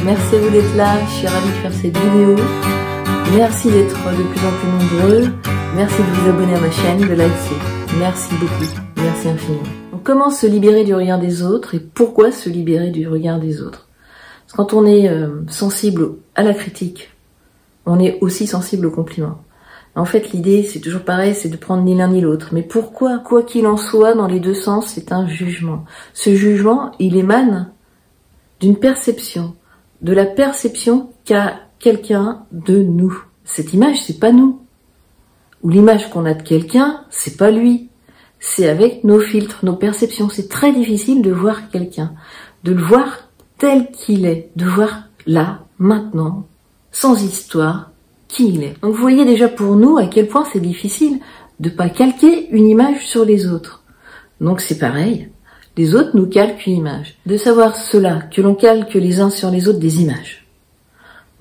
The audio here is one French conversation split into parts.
Merci à vous d'être là, je suis ravie de faire cette vidéo. Merci d'être de plus en plus nombreux. Merci de vous abonner à ma chaîne, de liker. Merci beaucoup, merci infiniment. Donc, comment se libérer du regard des autres et pourquoi se libérer du regard des autres? Parce que quand on est sensible à la critique, on est aussi sensible aux compliments. En fait, l'idée, c'est toujours pareil, c'est de prendre ni l'un ni l'autre. Mais pourquoi? Quoi qu'il en soit, dans les deux sens, c'est un jugement. Ce jugement, il émane d'une perception, de la perception qu'a quelqu'un de nous. Cette image, c'est pas nous. Ou l'image qu'on a de quelqu'un, c'est pas lui. C'est avec nos filtres, nos perceptions. C'est très difficile de voir quelqu'un, de le voir tel qu'il est, de voir là, maintenant, sans histoire, qui il est. Donc vous voyez déjà pour nous à quel point c'est difficile de pas calquer une image sur les autres. Donc c'est pareil, les autres nous calquent une image. De savoir cela, que l'on calque les uns sur les autres des images,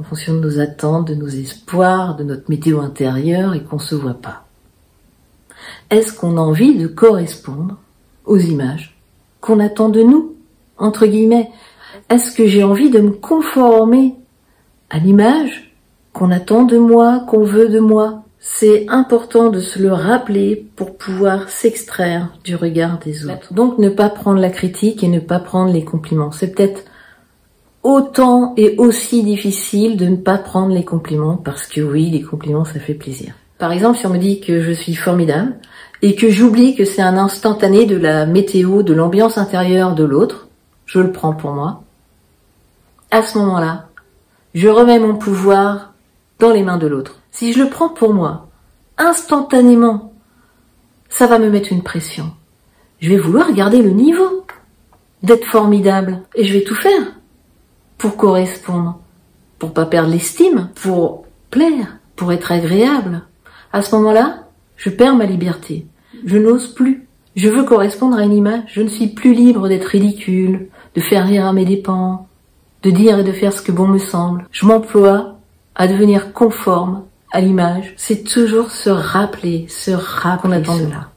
en fonction de nos attentes, de nos espoirs, de notre météo intérieure et qu'on se voit pas. Est-ce qu'on a envie de correspondre aux images qu'on attend de nous, entre guillemets? Est-ce que j'ai envie de me conformer à l'image qu'on attend de moi, qu'on veut de moi? C'est important de se le rappeler pour pouvoir s'extraire du regard des autres. Donc ne pas prendre la critique et ne pas prendre les compliments. C'est peut-être autant et aussi difficile de ne pas prendre les compliments, parce que oui, les compliments, ça fait plaisir. Par exemple, si on me dit que je suis formidable, et que j'oublie que c'est un instantané de la météo, de l'ambiance intérieure de l'autre, je le prends pour moi. À ce moment-là, je remets mon pouvoir dans les mains de l'autre. Si je le prends pour moi, instantanément, ça va me mettre une pression. Je vais vouloir garder le niveau d'être formidable, et je vais tout faire pour correspondre, pour pas perdre l'estime, pour plaire, pour être agréable. À ce moment-là, je perds ma liberté. Je n'ose plus. Je veux correspondre à une image. Je ne suis plus libre d'être ridicule, de faire rire à mes dépens, de dire et de faire ce que bon me semble. Je m'emploie à devenir conforme à l'image. C'est toujours se rappeler qu'on attend de là.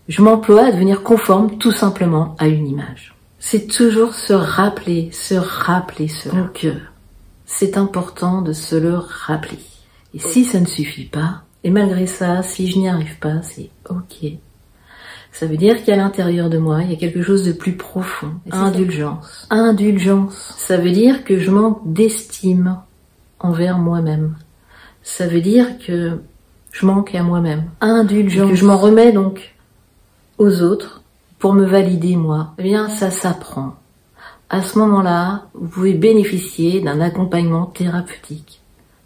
Je m'emploie à devenir conforme tout simplement à une image. C'est toujours se rappeler cela. Donc, c'est important de se le rappeler. Et si ça ne suffit pas, et malgré ça, si je n'y arrive pas, c'est ok. Ça veut dire qu'à l'intérieur de moi, il y a quelque chose de plus profond. Indulgence. Indulgence. Ça veut dire que je manque d'estime envers moi-même. Ça veut dire que je manque à moi-même. Indulgence. Et que je m'en remets donc aux autres pour me valider moi. Eh bien, ça s'apprend. À ce moment-là, vous pouvez bénéficier d'un accompagnement thérapeutique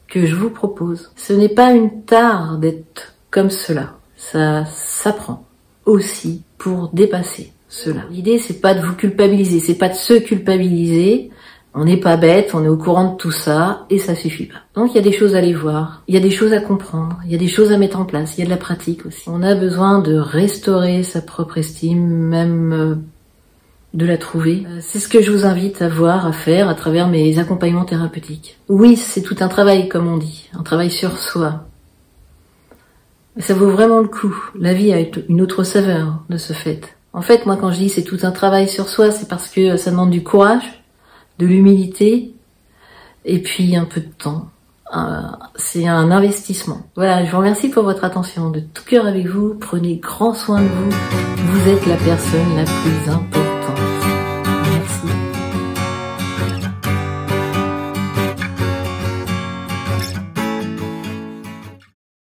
que je vous propose. Ce n'est pas une tare d'être comme cela. Ça s'apprend aussi pour dépasser cela. L'idée, c'est pas de vous culpabiliser, c'est pas de se culpabiliser. On n'est pas bête, on est au courant de tout ça, et ça suffit pas. Donc il y a des choses à aller voir, il y a des choses à comprendre, il y a des choses à mettre en place, il y a de la pratique aussi. On a besoin de restaurer sa propre estime, même de la trouver. C'est ce que je vous invite à voir, à faire à travers mes accompagnements thérapeutiques. Oui, c'est tout un travail, comme on dit, un travail sur soi. Mais ça vaut vraiment le coup. La vie a une autre saveur de ce fait. En fait, moi quand je dis c'est tout un travail sur soi, c'est parce que ça demande du courage, de l'humilité, et puis un peu de temps. C'est un investissement. Voilà, je vous remercie pour votre attention. De tout cœur avec vous, prenez grand soin de vous. Vous êtes la personne la plus importante.